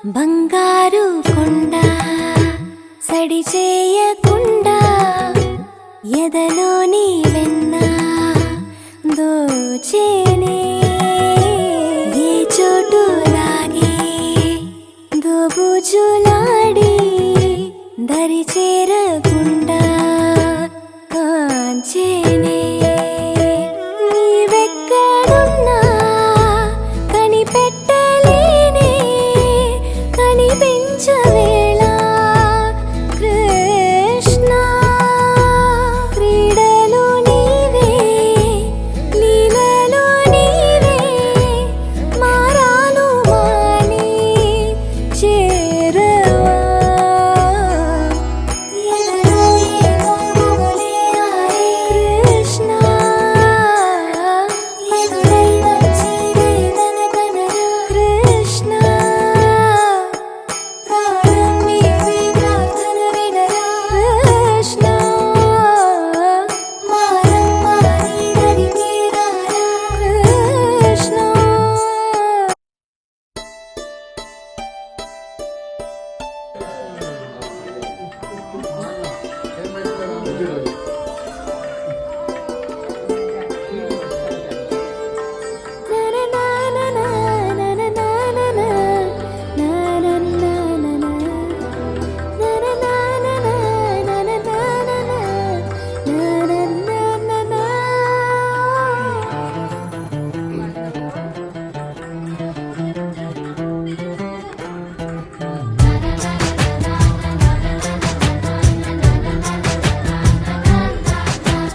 బంగారు కొండ సడి చేయకుండా ఎదలోని వెన్న దోచేనే ఏ చోటు లాగే దోబుజులాడి దరి చేరకుండా కాంచేనే నీవెక్కడున్నా కనిపెట్టలేనే కనిపించవేళ కృష్ణ క్రీడలు నీవే లీలలో నీవే మారాలు మాని చేరవా కృష్ణ కృష్ణ ప్రాణం నీవే ప్రార్థన వినరా కృష్ణ మారం మాని దరికి రారా కృష్ణ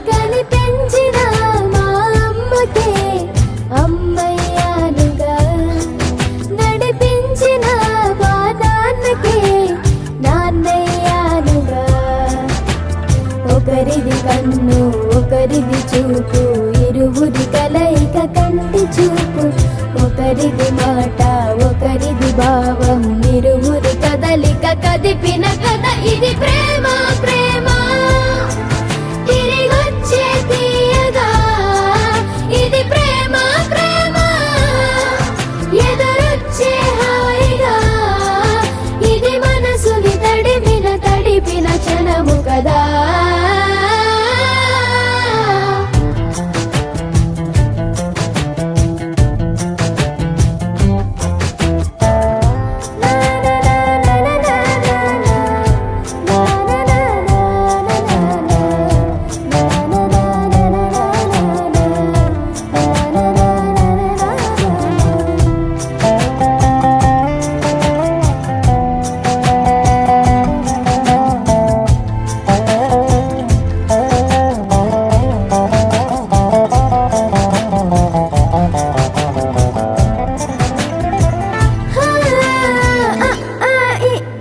కనిపించిన మా అమ్మకే అమ్మయ్యానుగా నడిపించిన మా నాన్నకే నాన్నయ్యానుగా ఒకరిది కన్ను ఒకరిది చూపు ఇరువురి కలయిక కంటి చూపు ఒకరిది మాట ఒకరిది భావం ఇరువురి కదలిక కదిపిన కథ ఇది ప్రేమ ప్రేమ తిరిగొచ్చే తీయగా ఇది ప్రేమ ప్రేమ ఎదురొచ్చే హాయిగా ఇది మనసుని తడిపిన క్షణము కదా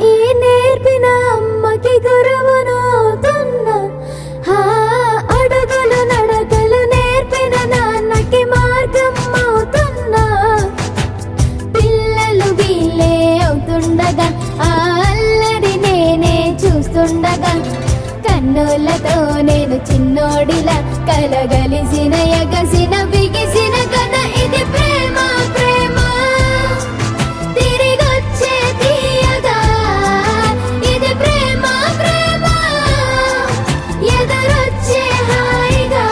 ఈ నేర్పిన అమ్మకి గురువునవుతున్నా అడుగులు నడకలు నేర్పిన నాన్నకి మార్గం అవుతున్నా పిల్లలు వీళ్ళే అవుతుండగా ఆ అల్లరి నేనే చూస్తుండగా కన్నులతో నేను చిన్నోడిలా కలగలిసిన ఎగసిన బిగిసిన కథ ఇది ప్రేమ ప్రేమ తిరిగొచ్చే తీయగా ఇది ప్రేమ ప్రేమ ఎదురొచ్చే హాయిగా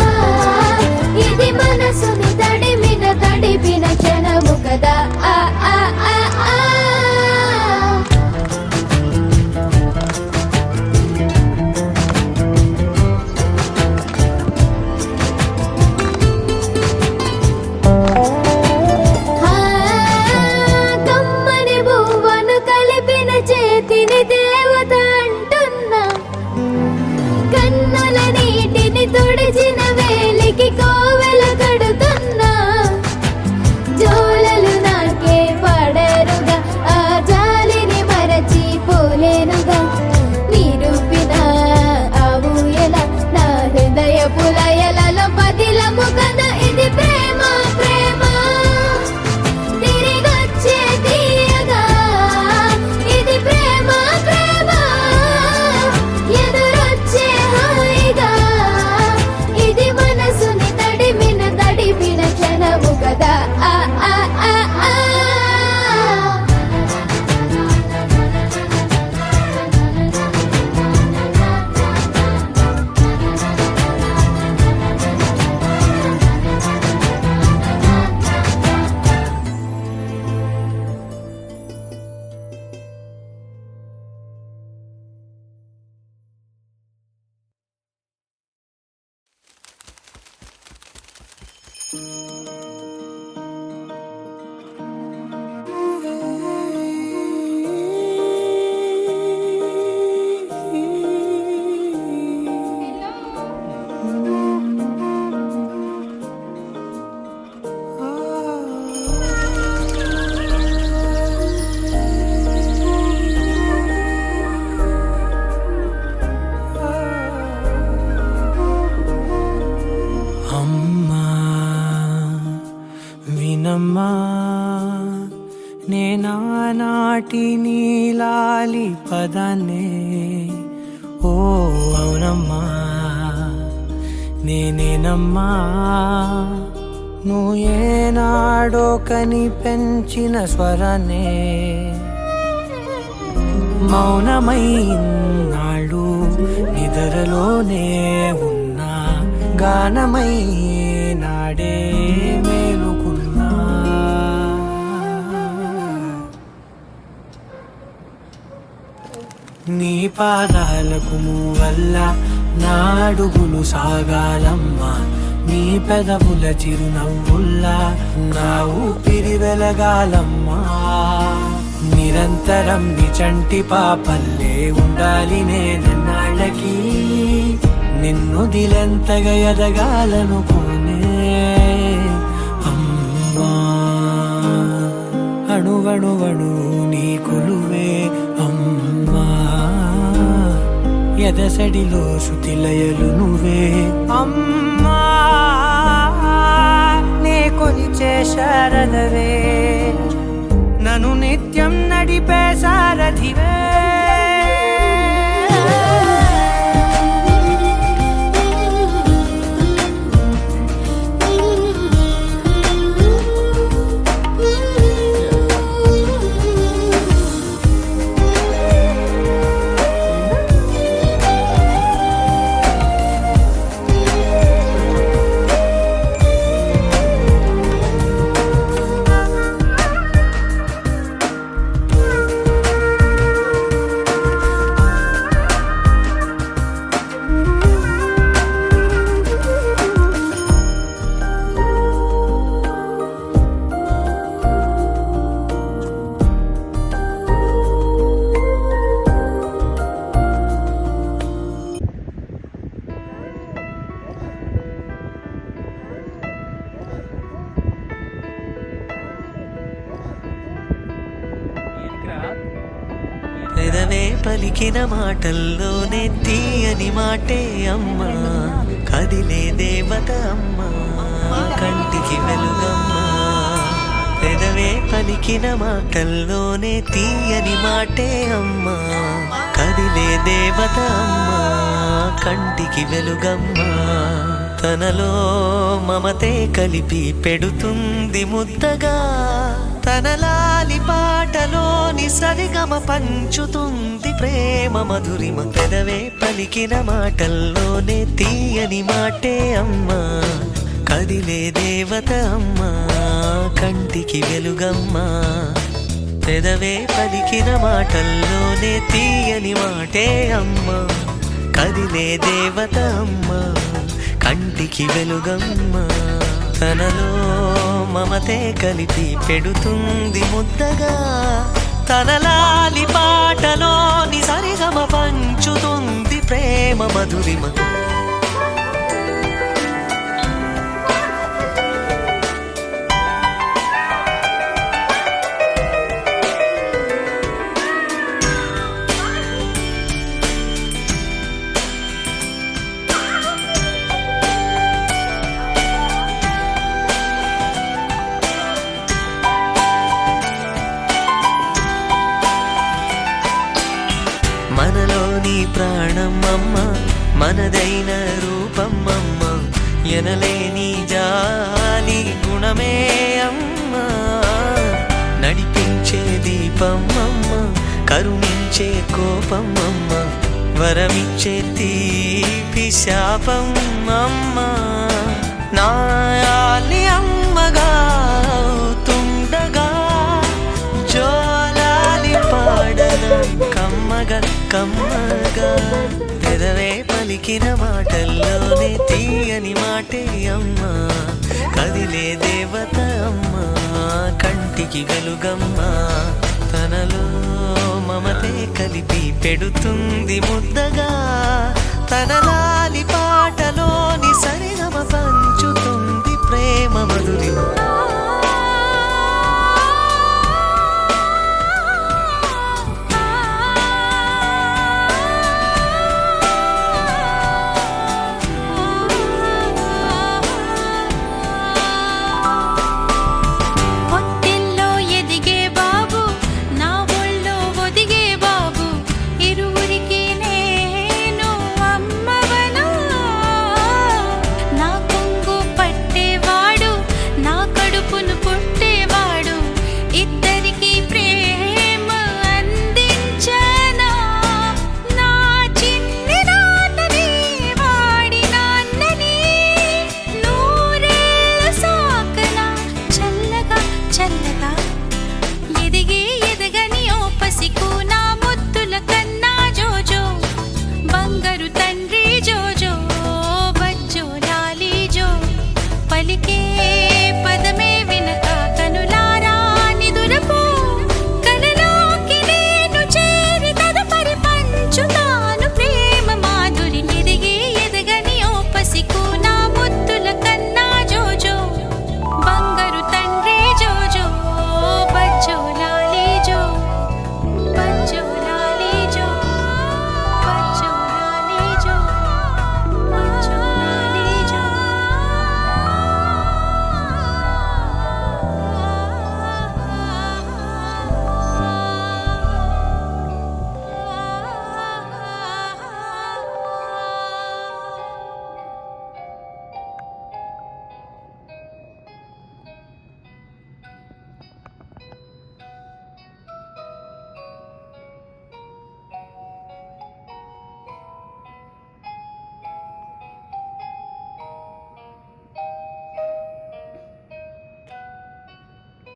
ఇది మనసుని తడిపిన క్షణము కదా ఆ ఆ ఆ ఆ నేనానాటి నీలాలి పదాన్నే ఓ అవునమ్మా నేనేనమ్మా నువ్వు ఏనాడో కని పెంచిన స్వరాన్నే మౌనమైనాడు నిద్రలోనే ఉన్నా గానమై నాడే మేలుకున్నా నీ పాదాలకు వల్ల నా అడుగులు సాగాలమ్మా నీ పెదవుల చిరునవ్వుల్లా నా ఊపిరి వెలగాలమ్మా నిరంతరం నీ చంటి పాపల్లే ఉండాలి నేనన్నాళ్ళకి నిన్ను దిలెంతగా ఎదగాలనుకోనే అమ్మా అణువణువణు నీ కొలువే అమ్మా ఎదసడిలో శృతిలయలు నువ్వే అమ్మా నే కొలిచే శారదవే నన్ను నిత్యం నడిపే సారథివే పెదవే పలికిన మాటల్లోనే తీయని మాటే అమ్మా కదిలే దేవత అమ్మా కంటికి వెలుగమ్మా పెదవే పలికిన మాటల్లోనే తీయని మాటే అమ్మా కదిలే దేవత అమ్మా కంటికి వెలుగమ్మా తనలో మమతే కలిపి పెడుతుంది ముద్దగా తనలాలి పాటలోని సరిగమ పంచుతుంది ప్రేమ మధురిమ పెదవే పలికిన మాటల్లోనే తీయని మాటే అమ్మా కదిలే దేవత అమ్మా కంటికి వెలుగమ్మా పెదవే పలికిన మాటల్లోనే తీయని మాటే అమ్మా కదిలే దేవత అమ్మా కంటికి వెలుగమ్మా తనలో మమతే కలిపి పెడుతుంది ముద్దగా తనలాలి పాటలోని సరిగమ పంచుతుంది ప్రేమ మధురిమ మనలోని ప్రాణమమ్మ మనదైన రూపమమ్మ ఎనలేని జాలి గుణమే అమ్మ నడిపించే దీపమమ్మ కరుణించే కోపమమ్మ వరమిచ్చే తీపి శాపమమ్మ నాయాలి అమ్మగా అవుతుండగా జోలాలి పాడన కమ్మగా కమ్మగా పెదవే పలికిన మాటల్లోనే తీయని మాటే అమ్మా కదిలే దేవత అమ్మా కంటికి వెలుగమ్మా తనలో మమతే కలిపి పెడుతుంది ముద్దగా తనలాలి పాటలోని సరిగమ పంచుతుంది ప్రేమ మధురిమ